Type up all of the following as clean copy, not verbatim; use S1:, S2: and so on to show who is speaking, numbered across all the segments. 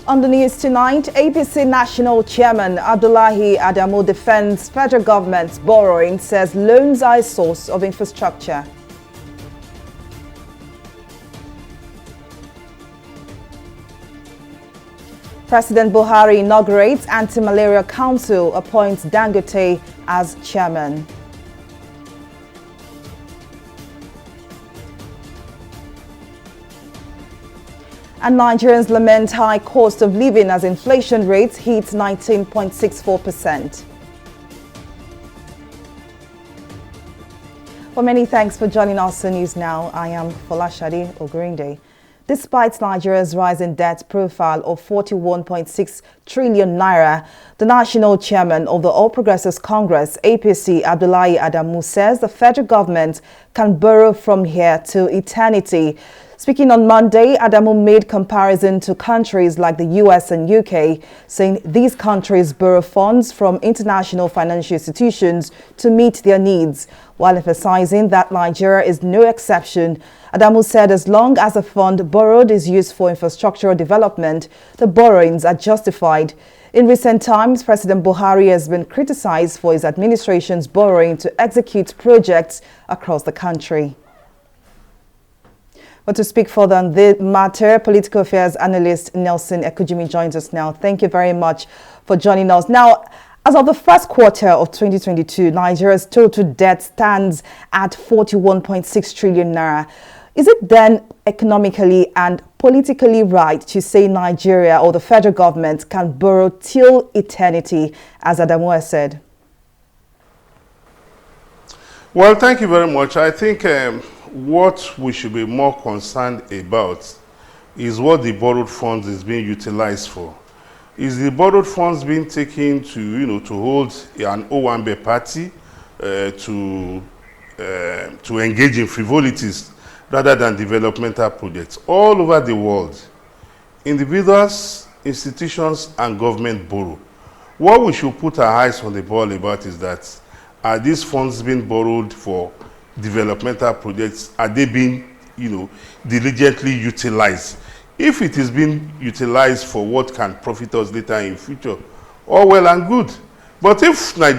S1: On the news tonight, APC National Chairman Abdullahi Adamu defends federal government's borrowing, says loans are a source of infrastructure. President Buhari inaugurates Anti-Malaria Council, appoints Dangote as chairman. And Nigerians lament high cost of living as inflation rates hit 19.64%. Well, many thanks for joining us on News Now. I am Folashade Ogurinde. Despite Nigeria's rising debt profile of 41.6 trillion naira, the national chairman of the All Progressives Congress, APC, Abdullahi Adamu, says the federal government can borrow from here to eternity. Speaking on Monday, Adamu made comparison to countries like the US and UK, saying these countries borrow funds from international financial institutions to meet their needs, while emphasizing that Nigeria is no exception. Adamu said as long as a fund borrowed is used for infrastructural development, the borrowings are justified. In recent times, President Buhari has been criticized for his administration's borrowing to execute projects across the country. But to speak further on the matter, political affairs analyst Nelson Ekujimi joins us now. Thank you very much for joining us. Now, as of the first quarter of 2022, Nigeria's total debt stands at 41.6 trillion naira. Is it then economically and politically right to say Nigeria or the federal government can borrow till eternity, as Adamu has said?
S2: Well, thank you very much. I think what we should be more concerned about is what the borrowed funds is being utilized for. Is the borrowed funds being taken to, to hold an Owambe party to engage in frivolities rather than developmental projects? All over the world, individuals, institutions, and government borrow. What we should put our eyes on the ball about is that are these funds being borrowed for developmental projects? Are they being, diligently utilized? If it is being utilized for what can profit us later in future, all well and good. But if some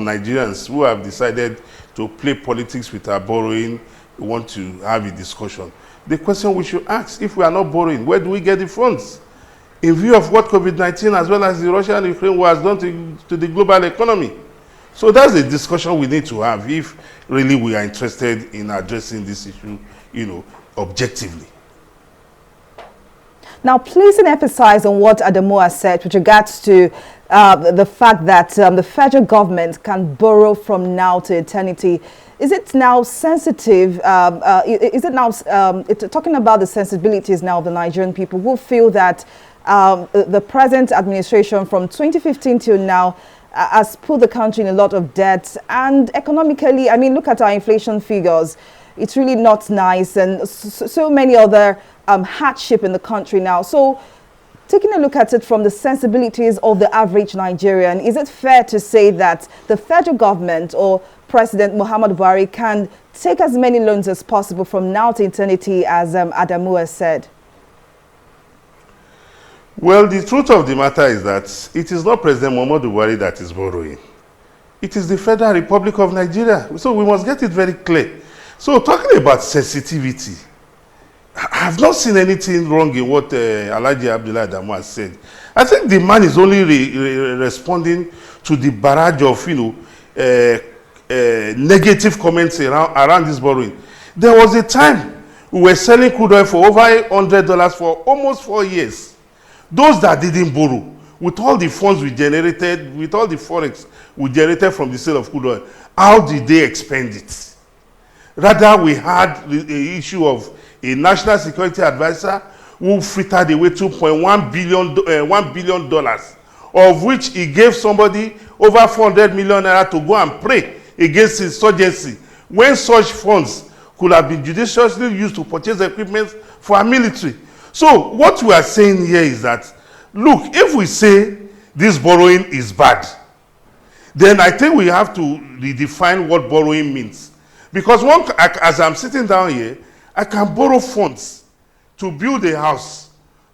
S2: Nigerians who have decided to play politics with our borrowing want to have a discussion, the question we should ask, if we are not borrowing, where do we get the funds? In view of what COVID-19 as well as the Russia and Ukraine war has done to the global economy. So that's the discussion we need to have if really we are interested in addressing this issue, objectively.
S1: Now, placing emphasis on what Adamu has said with regards to the fact that the federal government can borrow from now to eternity, is it now sensitive? Is it now talking about the sensibilities now of the Nigerian people who feel that the present administration from 2015 till now has put the country in a lot of debt, and economically, I mean, look at our inflation figures. It's really not nice, and so many other hardship in the country now. So taking a look at it from the sensibilities of the average Nigerian, is it fair to say that the federal government or President Muhammadu Buhari can take as many loans as possible from now to eternity, as Adamu has said?
S2: Well, the truth of the matter is that it is not President Muhammadu Buhari that is borrowing. It is the Federal Republic of Nigeria. So we must get it very clear. So talking about sensitivity, I have not seen anything wrong in what Alhaji Abdullahi Adamu has said. I think the man is only responding to the barrage of, negative comments around this borrowing. There was a time we were selling crude oil for over $100 for almost 4 years. Those that didn't borrow, with all the funds we generated, with all the forex we generated from the sale of crude oil, how did they expend it? Rather, we had the issue of a national security advisor who frittered away $2.1 billion, of which he gave somebody over 400 million naira to go and pray against insurgency, when such funds could have been judiciously used to purchase equipment for our military. So what we are saying here is that, look, if we say this borrowing is bad, then I think we have to redefine what borrowing means. Because as I'm sitting down here, I can borrow funds to build a house.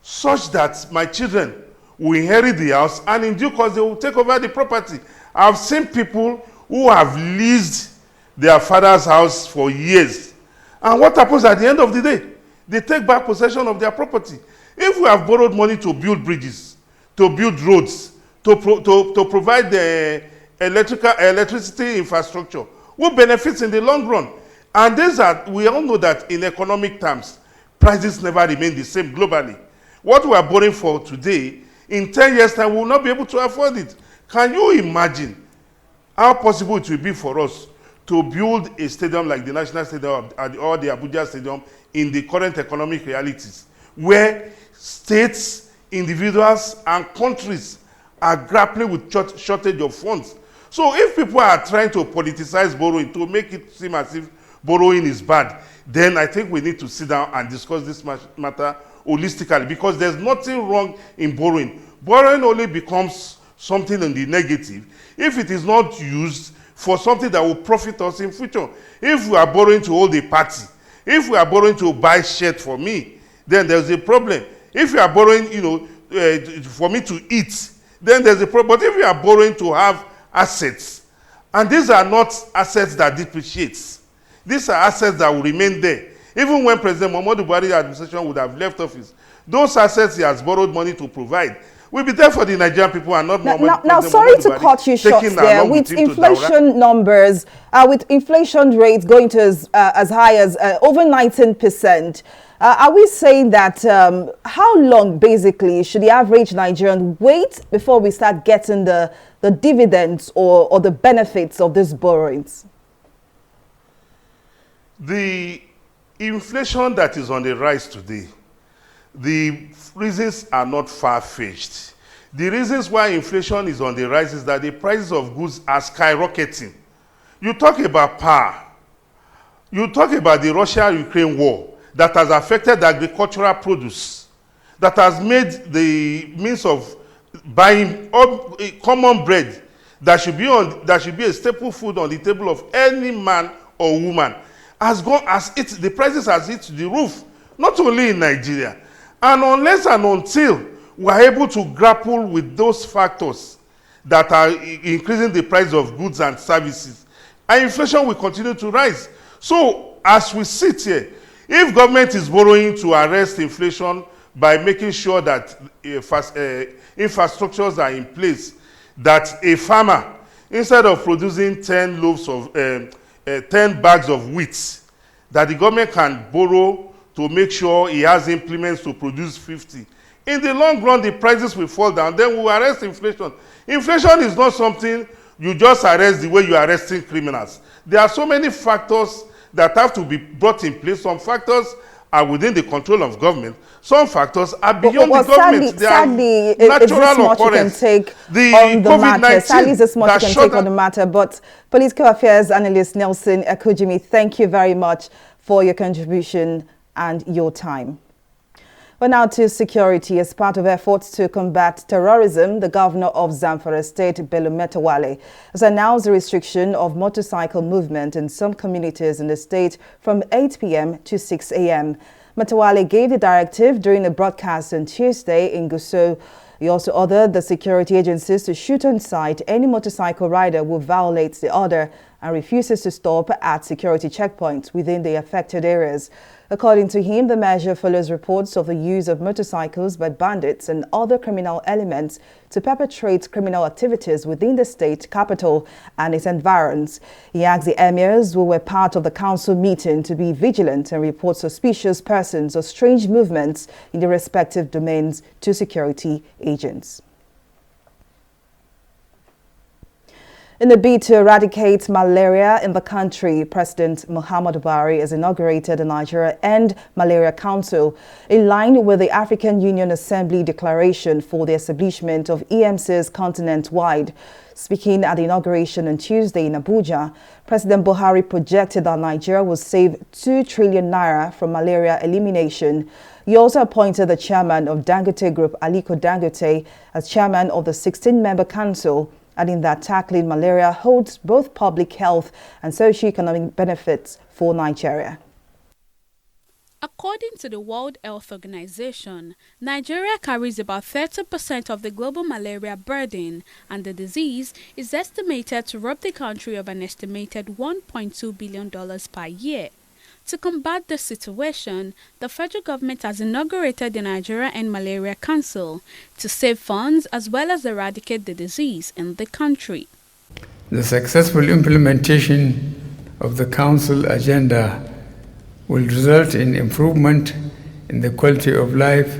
S2: such that my children will inherit the house and in due course they will take over the property. I've seen people who have leased their father's house for years. And what happens at the end of the day? They take back possession of their property. If we have borrowed money to build bridges, to build roads, to provide the electricity infrastructure, who benefits in the long run? And we all know that in economic terms, prices never remain the same globally. What we are borrowing for today, in 10 years' time, we will not be able to afford it. Can you imagine how possible it will be for us to build a stadium like the National Stadium or the Abuja Stadium in the current economic realities, where states, individuals, and countries are grappling with shortage of funds? So if people are trying to politicize borrowing to make it seem as if borrowing is bad, then I think we need to sit down and discuss this matter holistically, because there's nothing wrong in borrowing. Borrowing only becomes something in the negative if it is not used for something that will profit us in future. If we are borrowing to hold a party, if we are borrowing to buy shirt for me, then there's a problem. If you are borrowing, for me to eat, then there's a problem. But if you are borrowing to have assets, and these are not assets that depreciate, these are assets that will remain there. Even when President Muhammadu Buhari's administration would have left office, those assets he has borrowed money to provide will be there for the Nigerian people and not
S1: now sorry to cut you short there. With inflation numbers, with inflation rates going to as high as over 19%, are we saying that how long basically should the average Nigerian wait before we start getting the dividends or the benefits of these borrowings?
S2: The inflation that is on the rise today, the reasons are not far-fetched. The reasons why inflation is on the rise is that the prices of goods are skyrocketing. You talk about power. You talk about the Russia-Ukraine war that has affected agricultural produce, that has made the means of buying common bread that should be a staple food on the table of any man or woman, the prices has hit the roof, not only in Nigeria. And unless and until we are able to grapple with those factors that are increasing the price of goods and services, and inflation will continue to rise. So as we sit here, if government is borrowing to arrest inflation by making sure that infrastructures are in place, that a farmer, instead of producing 10 bags of wheat, that the government can borrow to make sure he has implements to produce 50. In the long run, the prices will fall down. Then we will arrest inflation. Inflation is not something you just arrest the way you are arresting criminals. There are so many factors that have to be brought in place. Some factors are within the control of government. Some factors are beyond the government.
S1: Sadly, natural occurrence. The COVID-19 sadly, this much you can take on the matter. But Political Affairs Analyst Nelson Ekujimi, thank you very much for your contribution and your time. But now to security. As part of efforts to combat terrorism, the governor of Zamfara State, Bello Matawalle, has announced the restriction of motorcycle movement in some communities in the state from 8 p.m. to 6 a.m. Matawalle gave the directive during a broadcast on Tuesday in Gusau. He also ordered the security agencies to shoot on sight any motorcycle rider who violates the order and refuses to stop at security checkpoints within the affected areas. According to him, the measure follows reports of the use of motorcycles by bandits and other criminal elements to perpetrate criminal activities within the state capital and its environs. He asked the emirs who were part of the council meeting to be vigilant and report suspicious persons or strange movements in the respective domains to security agents. In a bid to eradicate malaria in the country, President Muhammadu Buhari has inaugurated the Nigeria End Malaria Council in line with the African Union Assembly declaration for the establishment of EMCs continent-wide. Speaking at the inauguration on Tuesday in Abuja, President Buhari projected that Nigeria will save 2 trillion naira from malaria elimination. He also appointed the chairman of Dangote Group, Aliko Dangote, as chairman of the 16-member council, adding that tackling malaria holds both public health and socio-economic benefits for Nigeria.
S3: A According to the World Health Organization, Nigeria carries about 30% of the global malaria burden, and the disease is estimated to rob the country of an estimated $1.2 billion per year. To combat this situation, the federal government has inaugurated the Nigeria End Malaria Council to save funds as well as eradicate the disease in the country.
S4: The successful implementation of the Council agenda will result in improvement in the quality of life,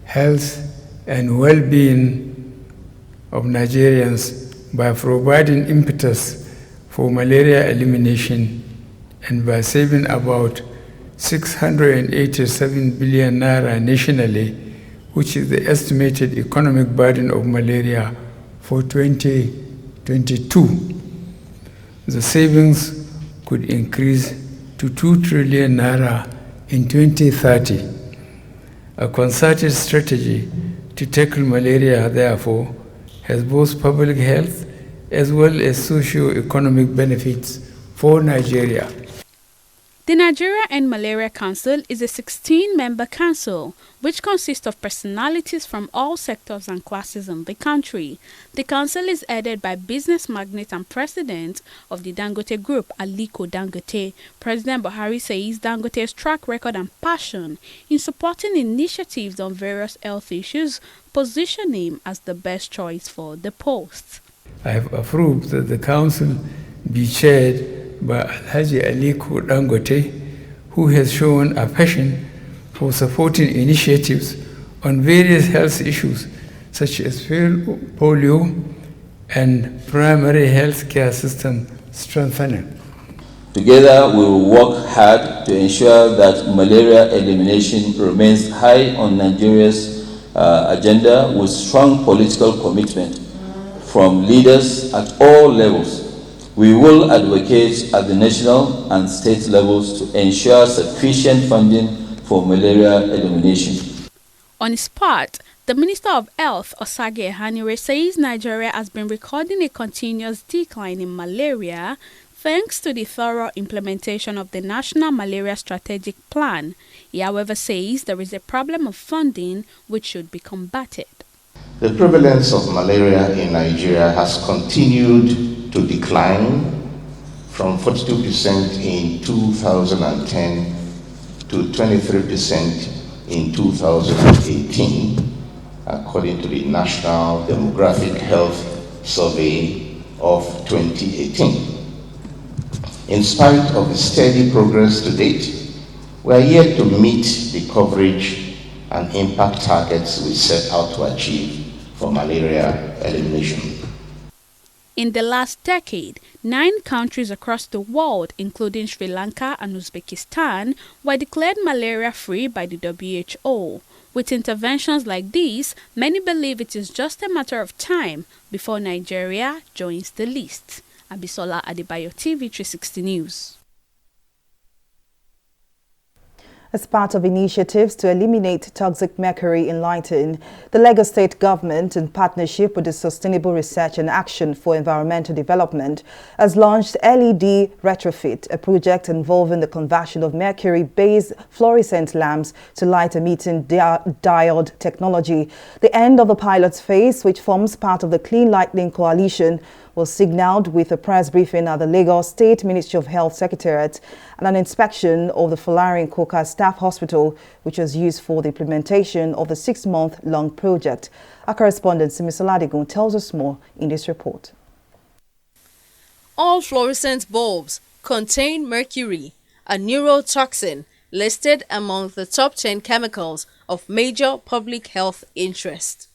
S4: health, and well-being of Nigerians by providing impetus for malaria elimination and by saving about 687 billion naira nationally, which is the estimated economic burden of malaria for 2022. The savings could increase to 2 trillion naira in 2030. A concerted strategy to tackle malaria, therefore, has both public health as well as socio-economic benefits for Nigeria.
S3: The Nigeria End Malaria Council is a 16-member council which consists of personalities from all sectors and classes in the country. The council is headed by business magnate and president of the Dangote Group, Aliko Dangote. President Buhari says Dangote's track record and passion in supporting initiatives on various health issues position him as the best choice for the post.
S4: I have approved that the council be chaired by Alhaji Aliko Dangote, who has shown a passion for supporting initiatives on various health issues such as polio and primary health care system strengthening.
S5: Together, we will work hard to ensure that malaria elimination remains high on Nigeria's agenda with strong political commitment from leaders at all levels. We will advocate at the national and state levels to ensure sufficient funding for malaria elimination.
S3: On his part, the Minister of Health, Osage Ehanire, says Nigeria has been recording a continuous decline in malaria thanks to the thorough implementation of the National Malaria Strategic Plan. He, however, says there is a problem of funding which should be combated.
S6: The prevalence of malaria in Nigeria has continued to decline from 42% in 2010 to 23% in 2018, according to the National Demographic Health Survey of 2018. In spite of the steady progress to date, we are yet to meet the coverage and impact targets we set out to achieve for malaria elimination.
S3: In the last decade, 9 countries across the world, including Sri Lanka and Uzbekistan, were declared malaria-free by the WHO. With interventions like these, many believe it is just a matter of time before Nigeria joins the list. Abisola Adebayo, TV360 News.
S1: As part of initiatives to eliminate toxic mercury in lighting, the Lagos State government, in partnership with the Sustainable Research and Action for Environmental Development, has launched LED Retrofit, a project involving the conversion of mercury-based fluorescent lamps to light-emitting diode technology. The end of the pilot phase, which forms part of the Clean Lighting Coalition, was signaled with a press briefing at the Lagos State Ministry of Health Secretariat and an inspection of the Folarin Koka Staff Hospital, which was used for the implementation of the 6-month-long project. Our correspondent Simisola Adigun tells us more in this report.
S7: All fluorescent bulbs contain mercury, a neurotoxin listed among the top 10 chemicals of major public health interest.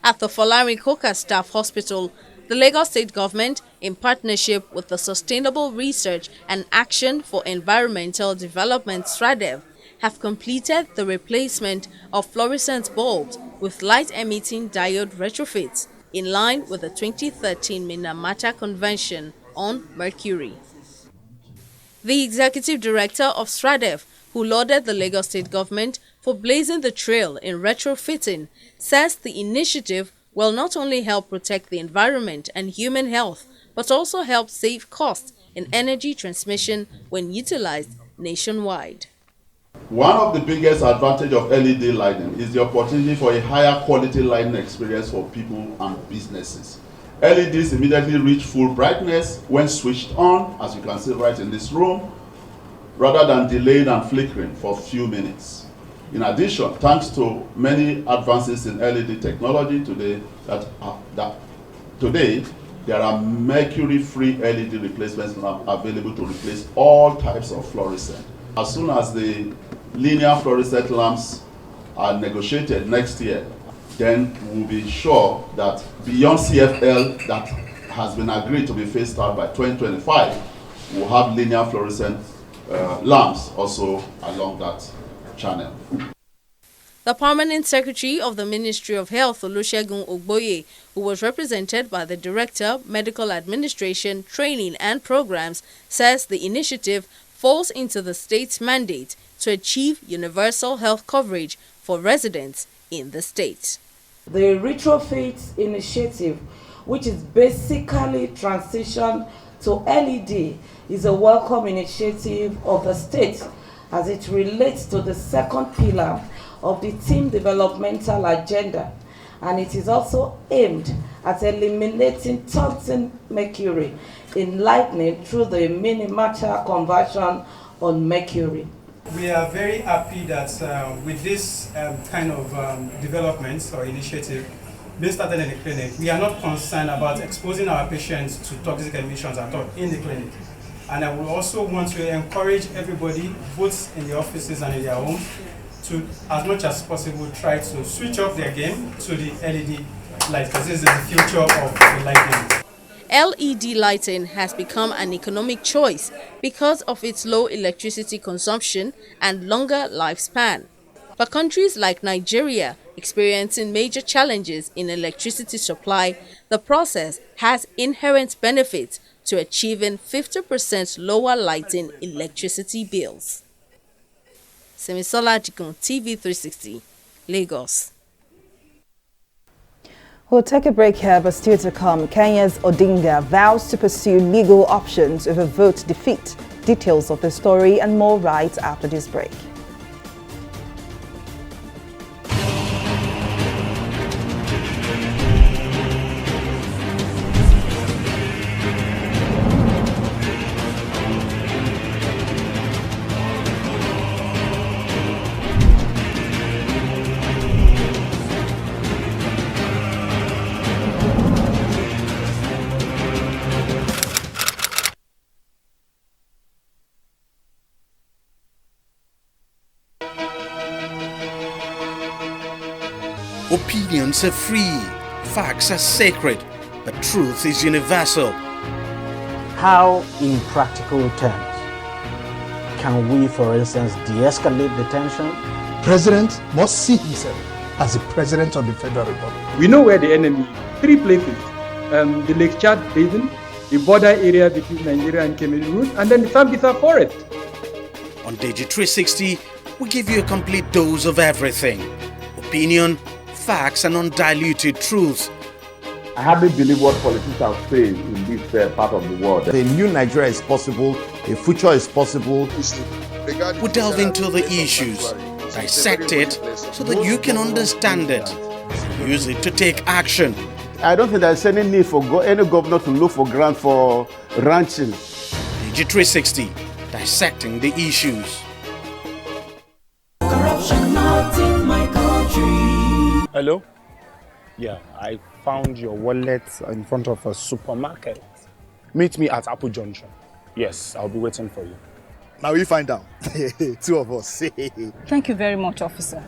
S7: At the Folarin Koka Staff Hospital, the Lagos State government, in partnership with the Sustainable Research and Action for Environmental Development (SRADEV), have completed the replacement of fluorescent bulbs with light-emitting diode retrofits in line with the 2013 Minamata Convention on Mercury. The executive director of SRADEV, who lauded the Lagos State government for blazing the trail in retrofitting, says the initiative will not only help protect the environment and human health, but also help save costs in energy transmission when utilized nationwide.
S8: One of the biggest advantages of LED lighting is the opportunity for a higher quality lighting experience for people and businesses. LEDs immediately reach full brightness when switched on, as you can see right in this room, rather than delayed and flickering for a few minutes. In addition, thanks to many advances in LED technology today, today there are mercury-free LED replacement lamps available to replace all types of fluorescent. As soon as the linear fluorescent lamps are negotiated next year, then we'll be sure that beyond CFL that has been agreed to be phased out by 2025, we'll have linear fluorescent lamps also along that channel.
S7: The Permanent Secretary of the Ministry of Health, Olusegun Ogboye, who was represented by the Director, Medical Administration, Training and Programs, says the initiative falls into the state's mandate to achieve universal health coverage for residents in the state.
S9: The retrofit initiative, which is basically transition to LED, is a welcome initiative of the state as it relates to the second pillar of the team developmental agenda, and it is also aimed at eliminating toxic mercury in lighting through the minimature conversion on mercury.
S10: We are very happy that with this kind of developments or initiative being started in the clinic, we are not concerned about exposing our patients to toxic emissions at all in the clinic. And I would also want to encourage everybody, both in the offices and in their homes, to, as much as possible, try to switch off their game to the LED light, because this is the future of the lighting.
S7: LED lighting has become an economic choice because of its low electricity consumption and longer lifespan. For countries like Nigeria experiencing major challenges in electricity supply, the process has inherent benefits to achieving 50% lower lighting electricity bills. Semisola Jikun, TV360, Lagos.
S1: We'll take a break here, but still to come. Kenya's Odinga vows to pursue legal options over vote defeat. Details of the story and more right after this break.
S11: Opinions are free, facts are sacred, but truth is universal.
S12: How, in practical terms, can we, for instance, de-escalate the tension?
S13: President must see himself as the President of the Federal Republic.
S14: We know where the enemy is. 3 places. The Lake Chad Basin, the border area between Nigeria and Cameroon, and then the Sambisa Forest.
S11: On TV360, we give you a complete dose of everything. Opinion, facts and undiluted truth.
S15: I hardly believe what politicians are saying in this part of the world.
S16: A new Nigeria is possible, a future is possible.
S11: We delve into the issues, dissect it so that you can understand it, use it to take action.
S15: I don't think there's any need for any governor to look for grant for ranching.
S11: TV360, dissecting the issues.
S17: Corruption not in my country.
S18: Hello? Yeah, I found your wallet in front of a supermarket. Meet me at Apple Junction. Yes, I'll be waiting for you.
S13: Now we find out. 2 of us.
S19: Thank you very much, officer.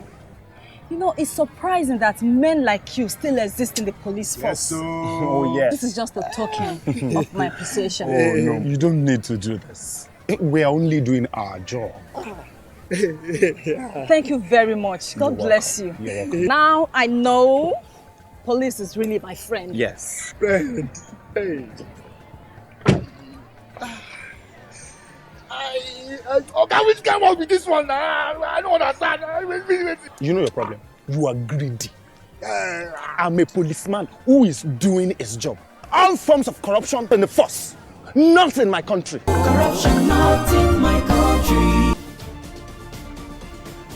S19: You know, it's surprising that men like you still exist in the police force.
S13: Yes, so...
S18: Oh, yes.
S19: This is just a token of my appreciation.
S18: Oh, no, you don't need to do this. We are only doing our job.
S19: Thank you very much. God bless you.
S18: You're welcome.
S19: Now I know police is really my friend.
S18: Yes.
S13: Friend. Hey. Which came up with this one? I don't understand.
S18: You know your problem. You are greedy. I'm a policeman who is doing his job. All forms of corruption in the force. Not in my country.
S17: Corruption not in my country.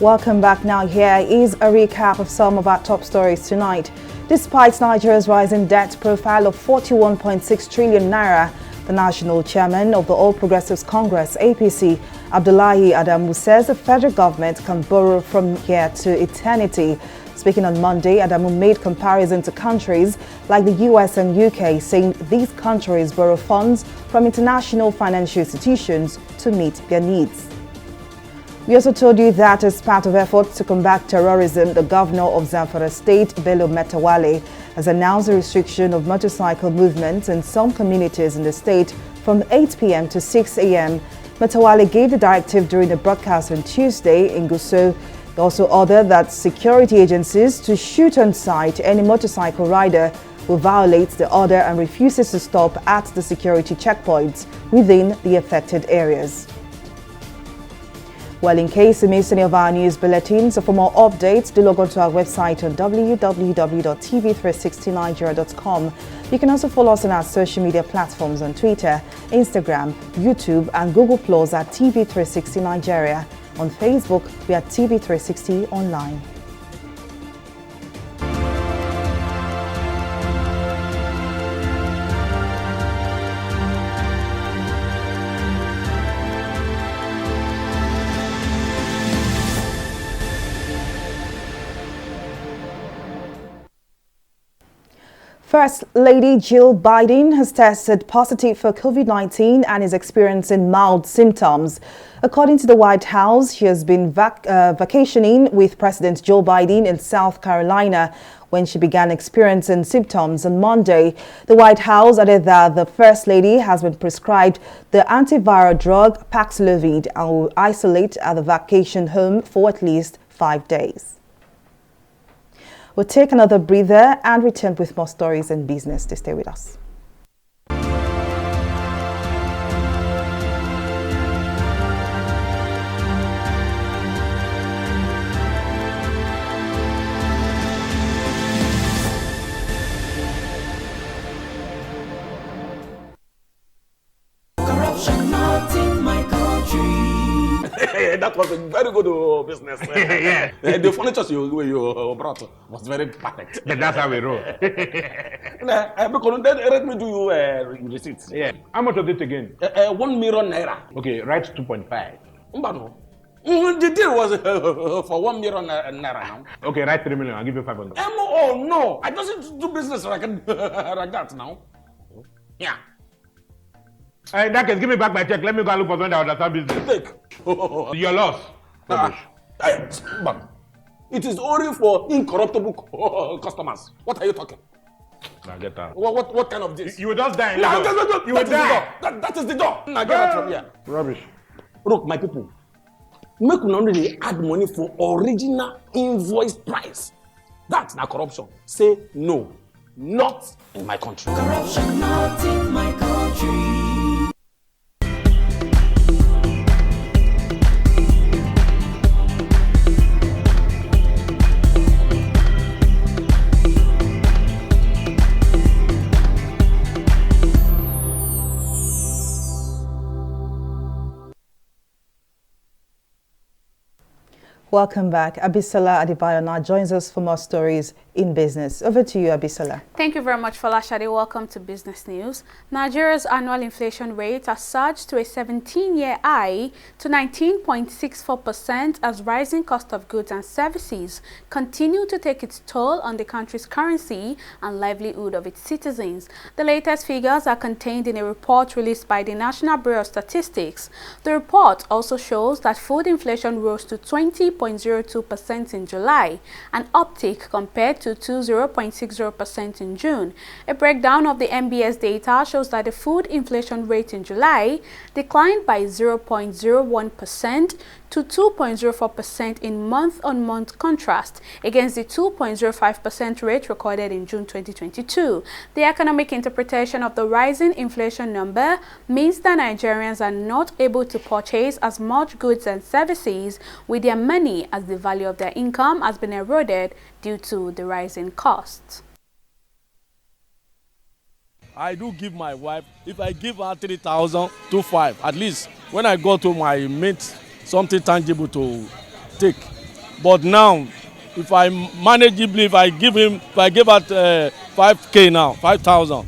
S1: Welcome back. Now here is a recap of some of our top stories tonight. Despite Nigeria's rising debt profile of 41.6 trillion naira, the national chairman of the All Progressives Congress, APC, Abdullahi Adamu, says the federal government can borrow from here to eternity. Speaking on Monday, Adamu made comparison to countries like the US and UK, saying these countries borrow funds from international financial institutions to meet their needs. We also told you that as part of efforts to combat terrorism, the governor of Zamfara State, Bello Metawale, has announced a restriction of motorcycle movements in some communities in the state from 8 p.m. to 6 a.m. Metawale gave the directive during the broadcast on Tuesday in Gusau. He also ordered that security agencies to shoot on sight any motorcycle rider who violates the order and refuses to stop at the security checkpoints within the affected areas. Well, in case you missed any of our news bulletins, or for more updates, do log on to our website on www.tv360nigeria.com. You can also follow us on our social media platforms on Twitter, Instagram, YouTube, and Google Plus at TV360 Nigeria. On Facebook, we are TV360 Online. First Lady Jill Biden has tested positive for COVID-19 and is experiencing mild symptoms. According to the White House, she has been vacationing with President Joe Biden in South Carolina when she began experiencing symptoms on Monday. The White House added that the First Lady has been prescribed the antiviral drug Paxlovid and will isolate at the vacation home for at least 5 days. We'll take another breather and return with more stories and business. To stay with us.
S17: Corruption not in my country.
S20: That was a very good business. Yeah. The furniture you brought was very perfect.
S21: That's how we roll.
S20: Because let me do you receipts.
S21: Yeah. How much of it again?
S20: 1 million naira.
S21: Okay, write 2.5.
S20: Mbano. The deal was for 1 million naira now.
S21: Okay, write 3 million. I'll give you 500.
S20: Oh no, I don't do business like that now. Yeah.
S21: In that case, give me back my check. Let me go and look for vendor that business.
S20: Take.
S21: Your loss.
S20: It is only for incorruptible customers. What are you talking?
S21: Now get out.
S20: What kind of this?
S21: You will just die.
S20: No,
S21: you will die.
S20: That is the door. Now get out from here.
S21: Rubbish.
S20: Look, my people. Make una only add money for original invoice price. That's not corruption. Say no. Not in my country.
S17: Corruption not in my country.
S1: Welcome back. Abisola Adebayo now joins us for more stories in business. Over to you, Abisola.
S3: Thank you very much, Folashade. Welcome to Business News. Nigeria's annual inflation rate has surged to a 17-year high to 19.64% as rising cost of goods and services continue to take its toll on the country's currency and livelihood of its citizens. The latest figures are contained in a report released by the National Bureau of Statistics. The report also shows that food inflation rose to 20.02% in July, an uptick compared to 20.60% in June. A breakdown of the NBS data shows that the food inflation rate in July declined by 0.01% to 2.04% in month-on-month contrast against the 2.05% rate recorded in June 2022. The economic interpretation of the rising inflation number means that Nigerians are not able to purchase as much goods and services with their money as the value of their income has been eroded due to the rising costs.
S22: I do give my wife, if I give her 3,000 to 5, at least when I go to my mate, something tangible to take. But now, if I manageably, if I give out 5K now, 5,000,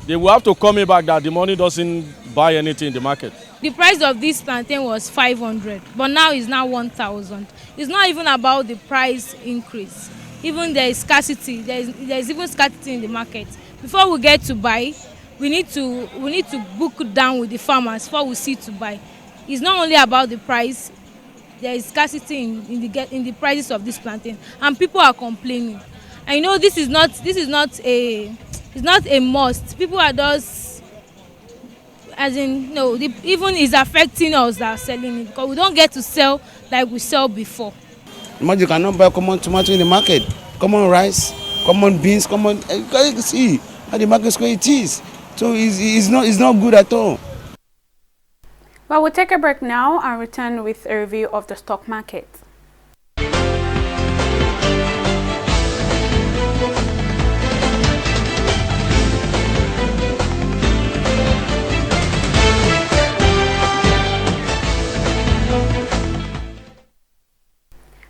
S22: they will have to call me back that the money doesn't buy anything in the market.
S2: The price of this plantain was 500, but now it's now 1,000. It's not even about the price increase. Even there is scarcity. There's even scarcity in the market. Before we get to buy, we need to book down with the farmers before we see to buy. It's not only about the price. There is scarcity in the prices of this plantain, and people are complaining. And you know this is not a must. People are just, as in, no, even is affecting us that are selling it, because we don't get to sell like we sell before.
S4: You cannot buy common tomato in the market, common rice, common beans, common. You can see how the market square it is. So it's not good at all.
S3: Well, we'll take a break now and return with a review of the stock market.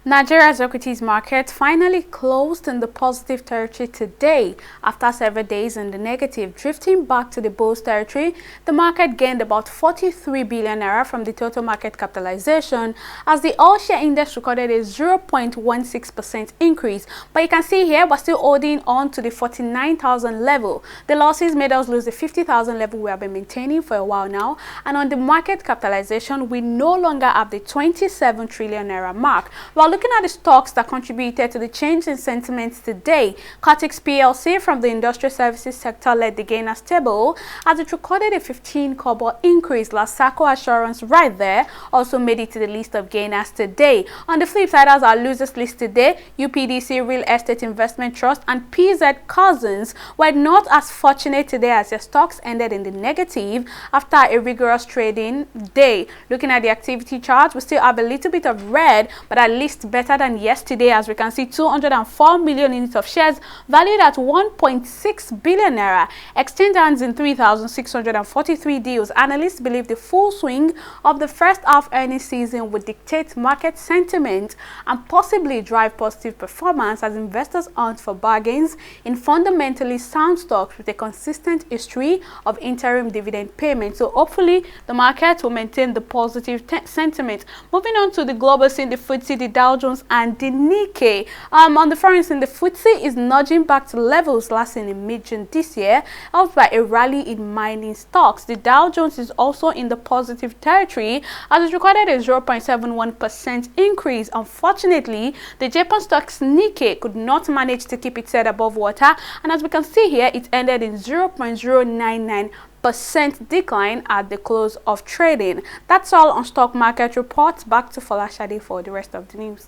S3: Nigeria's equities market finally closed in the positive territory today after several days in the negative, drifting back to the bulls territory. The market gained about 43 billion naira from the total market capitalization as the all-share index recorded a 0.16% increase. But you can see here we're still holding on to the 49,000 level. The losses made us lose the 50,000 level we have been maintaining for a while now. And on the market capitalization, we no longer have the 27 trillion naira mark. While looking at the stocks that contributed to the change in sentiments today, Cortex PLC from the industrial services sector led the gainers table as it recorded a 15 kobo increase. Lasako Assurance right there also made it to the list of gainers today. On the flip side, as our losers list today, UPDC Real Estate Investment Trust and PZ Cousins were not as fortunate today as their stocks ended in the negative after a rigorous trading day. Looking at the activity chart, we still have a little bit of red, but at least better than yesterday, as we can see 204 million units of shares valued at 1.6 billion naira. Exchange hands in 3,643 deals. Analysts believe the full swing of the first half earnings season would dictate market sentiment and possibly drive positive performance as investors hunt for bargains in fundamentally sound stocks with a consistent history of interim dividend payment. So hopefully the market will maintain the positive sentiment. Moving on to the global scene, the FTSE, the Dow Jones and the Nikkei. On the foreign scene, the FTSE is nudging back to levels last seen in mid-June this year, helped by a rally in mining stocks. The Dow Jones is also in the positive territory as it recorded a 0.71% increase. Unfortunately, the Japan stocks Nikkei could not manage to keep its head above water, and as we can see here, it ended in 0.099% decline at the close of trading. That's all on stock market reports. Back to Folashade for the rest of the news.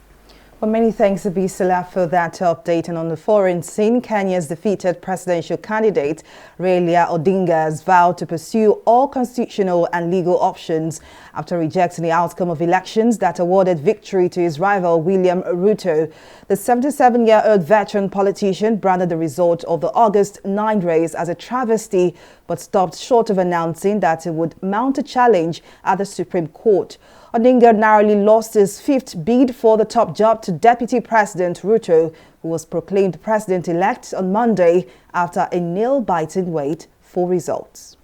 S1: Well, many thanks to Bisola for that update. And on the foreign scene, Kenya's defeated presidential candidate Raila Odinga has vowed to pursue all constitutional and legal options after rejecting the outcome of elections that awarded victory to his rival William Ruto. The 77-year-old veteran politician branded the result of the August 9 race as a travesty, but stopped short of announcing that he would mount a challenge at the Supreme Court. Odinga narrowly lost his fifth bid for the top job to Deputy President Ruto, who was proclaimed president-elect on Monday after a nail-biting wait for results.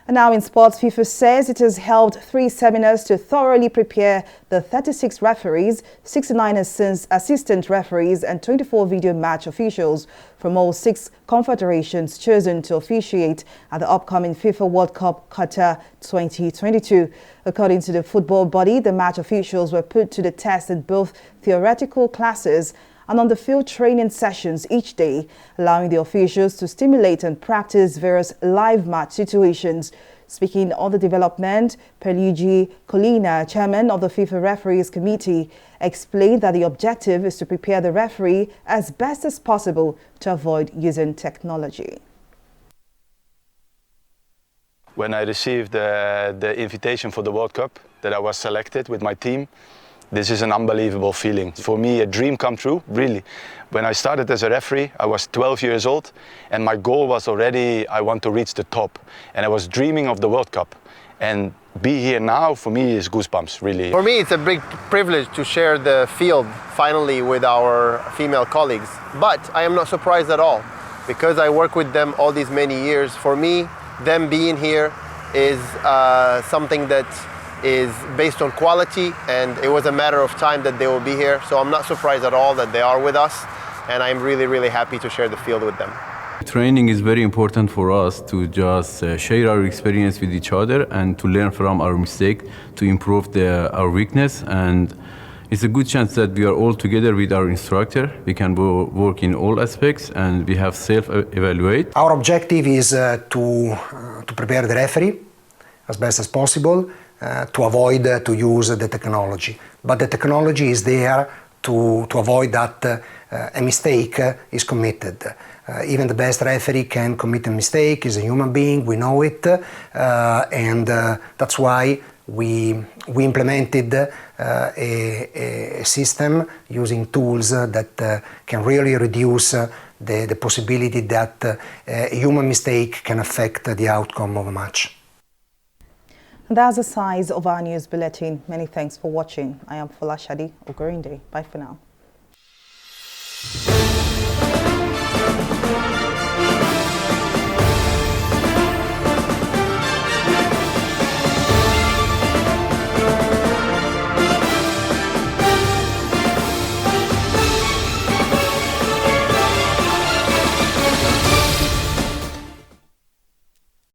S1: And now in sports, FIFA says it has held 3 seminars to thoroughly prepare the 36 referees, 69 assistant referees and 24 video match officials from all 6 confederations chosen to officiate at the upcoming FIFA World Cup Qatar 2022. According to the football body, the match officials were put to the test in both theoretical classes and on the field training sessions each day, allowing the officials to stimulate and practice various live match situations. Speaking on the development, Perluigi Colina, chairman of the FIFA Referees Committee, explained that the objective is to prepare the referee as best as possible to avoid using technology.
S23: When I received the invitation for the World Cup, that I was selected with my team, this is an unbelievable feeling. For me, a dream come true, really. When I started as a referee, I was 12 years old, and my goal was already, I want to reach the top. And I was dreaming of the World Cup. And be here now, for me, is goosebumps, really.
S5: For me, it's a big privilege to share the field finally with our female colleagues. But I am not surprised at all, because I work with them all these many years. For me, them being here is something that is based on quality, and it was a matter of time that they will be here. So I'm not surprised at all that they are with us, and I'm really, really happy to share the field with them.
S6: Training is very important for us to just share our experience with each other and to learn from our mistake, to improve our weakness. And it's a good chance that we are all together with our instructor. We can work in all aspects and we have self-evaluate.
S8: Our objective is to prepare the referee as best as possible, to avoid to use the technology. But the technology is there to avoid that a mistake is committed. Even the best referee can commit a mistake, he's a human being, we know it, and that's why we implemented a system using tools that can really reduce the possibility that a human mistake can affect the outcome of a match.
S1: That's the size of our news bulletin. Many thanks for watching. I am Folashade Ogorinde. Bye for now.